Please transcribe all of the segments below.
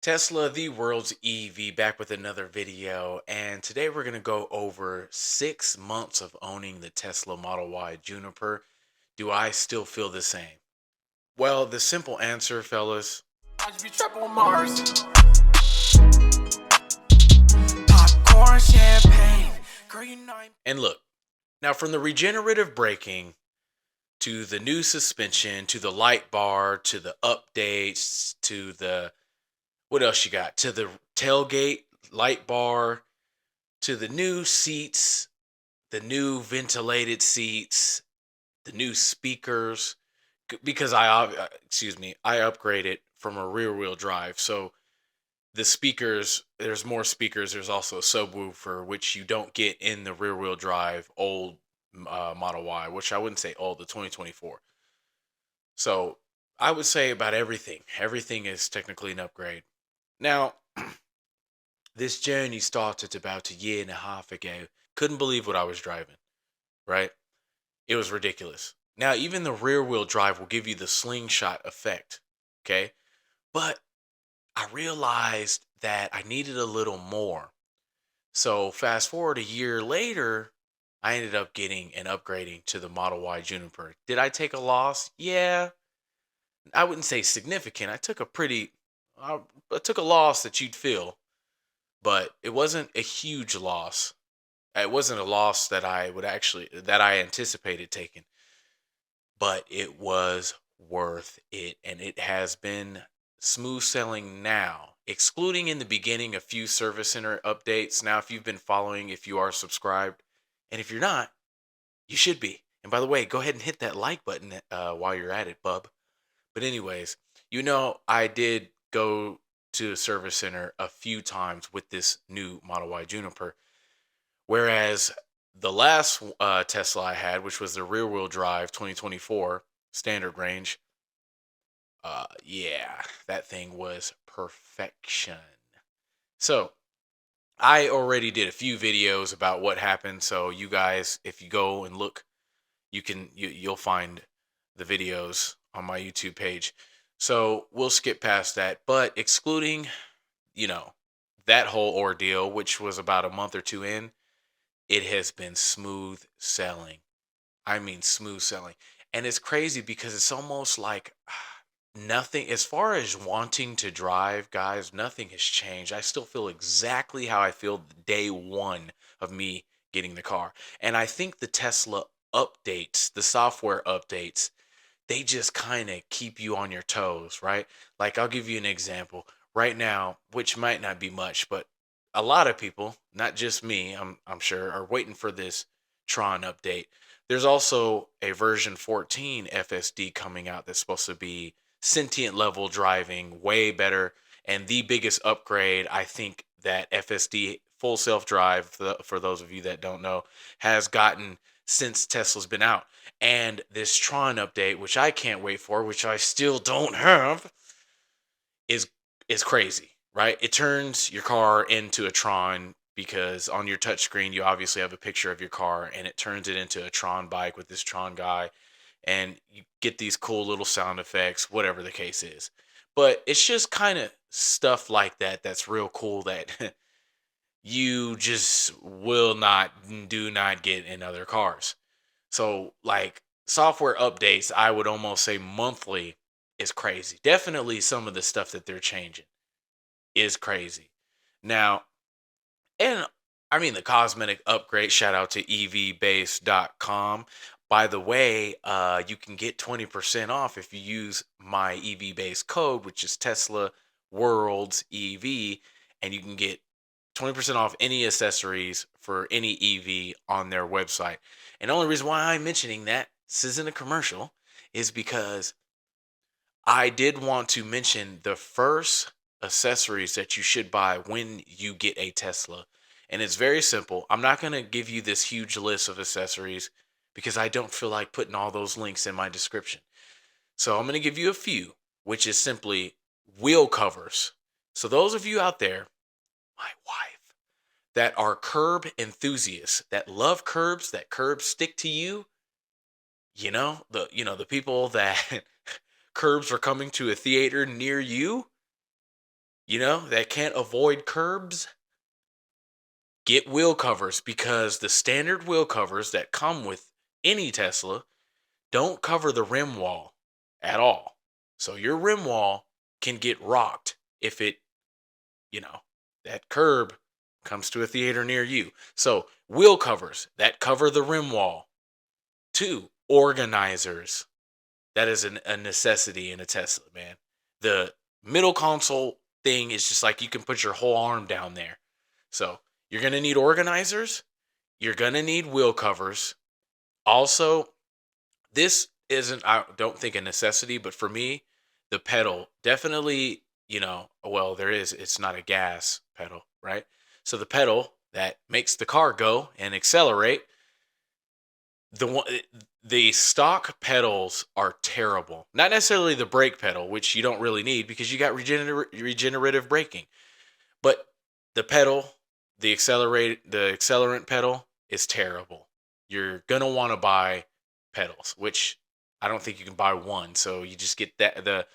Tesla, the world's EV, back with another video. And today we're going to go over 6 months of owning the Tesla Model Y Juniper. Do I still feel the same? Well, the simple answer, fellas, I just be trapping with Mars. Popcorn, champagne. Girl, you know I'm and look, now from the regenerative braking to the new suspension to the light bar to the updates to the what else you got? To the tailgate light bar to the new seats, the new ventilated seats, the new speakers because I upgraded from a rear wheel drive. So the speakers, there's more speakers. There's also a subwoofer, which you don't get in the rear wheel drive old Model Y, which I wouldn't say old, the 2024. So I would say about everything. Everything is technically an upgrade. Now, this journey started about a year and a half ago. Couldn't believe what I was driving, right? It was ridiculous. Now, even the rear wheel drive will give you the slingshot effect, okay? But I realized that I needed a little more. So, fast forward a year later, I ended up getting and upgrading to the Model Y Juniper. Did I take a loss? Yeah. I wouldn't say significant. I took a loss that you'd feel, but it wasn't a huge loss. It wasn't a loss that I anticipated taking, but it was worth it. And it has been smooth sailing now, excluding in the beginning a few service center updates. Now, if you've been following, if you are subscribed, and if you're not, you should be. And by the way, go ahead and hit that like button while you're at it, bub. But, anyways, I did go to a service center a few times with this new Model Y Juniper. Whereas the last Tesla I had, which was the rear wheel drive 2024 standard range, yeah, that thing was perfection. So I already did a few videos about what happened. So you guys, if you go and look, you'll find the videos on my YouTube page. So we'll skip past that. But excluding, you know, that whole ordeal, which was about a month or two in, it has been smooth sailing. I mean, smooth sailing. And it's crazy because it's almost like nothing, as far as wanting to drive, guys, nothing has changed. I still feel exactly how I feel day one of me getting the car. And I think the Tesla updates, the software updates, they just kind of keep you on your toes, right? Like, I'll give you an example right now, which might not be much, but a lot of people, not just me, I'm sure, are waiting for this Tron update. There's also a version 14 FSD coming out that's supposed to be sentient level driving, way better, and the biggest upgrade I think that FSD full self drive, for those of you that don't know, has gotten since Tesla's been out. And this Tron update, which I can't wait for, which I still don't have, is is crazy, right? It turns your car into a Tron because on your touchscreen you obviously have a picture of your car, and it turns it into a Tron bike with this Tron guy, and you get these cool little sound effects, whatever the case is. But it's just kind of stuff like that that's real cool that you just do not get in other cars. So, like, software updates, I would almost say monthly is crazy. Definitely some of the stuff that they're changing is crazy. Now, and I mean the cosmetic upgrade, shout out to evbase.com. By the way, you can get 20% off if you use my EV base code, which is Tesla Worlds EV, and you can get 20% off any accessories for any EV on their website. And the only reason why I'm mentioning that, this isn't a commercial, is because I did want to mention the first accessories that you should buy when you get a Tesla. And it's very simple. I'm not going to give you this huge list of accessories because I don't feel like putting all those links in my description. So I'm going to give you a few, which is simply wheel covers. So those of you out there, my wife, that are curb enthusiasts, that love curbs, that curbs stick to you, the people that curbs are coming to a theater near you, that can't avoid curbs, get wheel covers, because the standard wheel covers that come with any Tesla don't cover the rim wall at all. So your rim wall can get rocked if you know, that curb comes to a theater near you. So wheel covers that cover the rim wall. 2, organizers. That is a necessity in a Tesla, man. The middle console thing is just like you can put your whole arm down there. So you're going to need organizers. You're going to need wheel covers. Also, this isn't, I don't think, a necessity, but for me, the pedal definitely, well, it's not a gas pedal, right? So the pedal that makes the car go and accelerate, the one, the stock pedals are terrible. Not necessarily the brake pedal, which you don't really need because you got regenerative braking, but the pedal, the accelerant pedal is terrible. You're gonna want to buy pedals, which I don't think you can buy one. So you just get the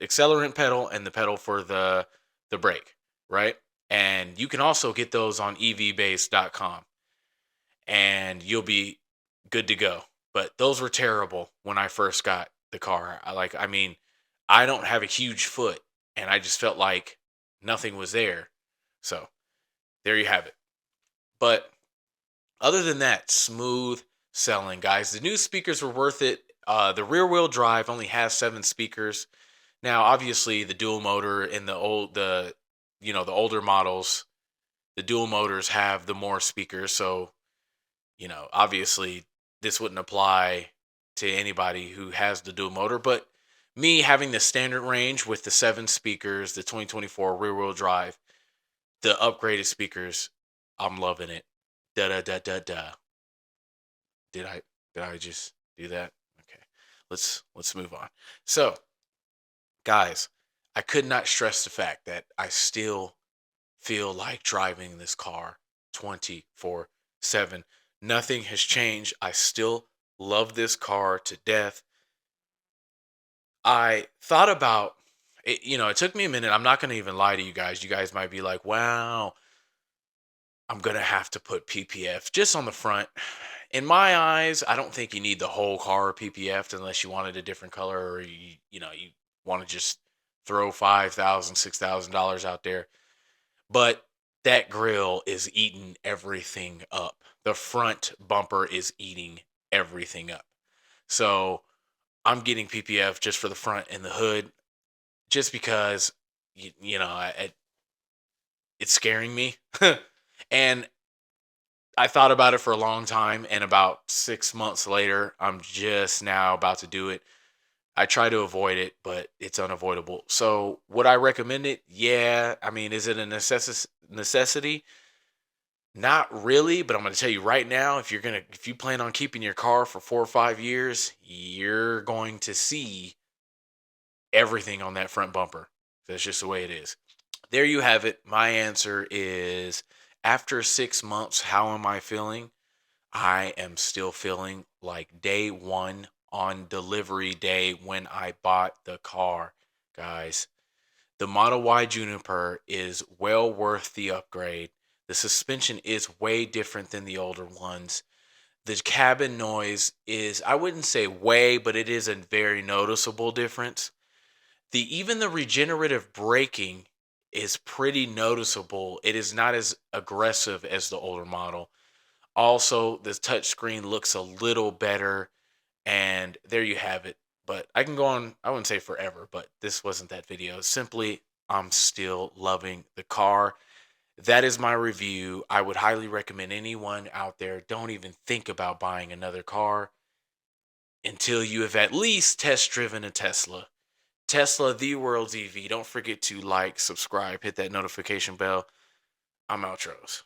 accelerant pedal and the pedal for the brake, right? And you can also get those on evbase.com and you'll be good to go. But those were terrible when I first got the car. I don't have a huge foot and I just felt like nothing was there. So there you have it. But other than that, smooth selling, guys. The new speakers were worth it. The rear wheel drive only has 7 speakers. Now, obviously, the dual motor in the older models, the dual motors have the more speakers. So, obviously, this wouldn't apply to anybody who has the dual motor. But me having the standard range with the 7 speakers, the 2024 rear wheel drive, the upgraded speakers, I'm loving it. Da da da da da. Did I just do that? Okay. Let's move on. So, guys, I could not stress the fact that I still feel like driving this car 24/7. Nothing has changed. I still love this car to death. I thought about it, it took me a minute. I'm not going to even lie to you guys. You guys might be like, "Wow, I'm going to have to put PPF just on the front." In my eyes, I don't think you need the whole car PPF'd unless you wanted a different color or you want to just throw $5,000, $6,000 out there. But that grill is eating everything up. The front bumper is eating everything up. So I'm getting PPF just for the front and the hood, just because it's scaring me. And I thought about it for a long time, and about 6 months later, I'm just now about to do it. I try to avoid it, but it's unavoidable. So would I recommend it? Yeah. I mean, is it a necessity? Not really, but I'm going to tell you right now, if you plan on keeping your car for 4 or 5 years, you're going to see everything on that front bumper. That's just the way it is. There you have it. My answer is, after 6 months, how am I feeling? I am still feeling like day one on delivery day when I bought the car, guys. The Model Y Juniper is well worth the upgrade. The suspension is way different than the older ones. The cabin noise is, I wouldn't say way, but it is a very noticeable difference. Even the regenerative braking is pretty noticeable. It is not as aggressive as the older model. Also, the touchscreen looks a little better, and there you have it. But I can go on, I wouldn't say forever, but this wasn't that video. Simply, I'm still loving the car. That is my review. I would highly recommend anyone out there, don't even think about buying another car until you have at least test driven a Tesla. Tesla, the world's EV. Don't forget to like, subscribe, hit that notification bell. I'm outros.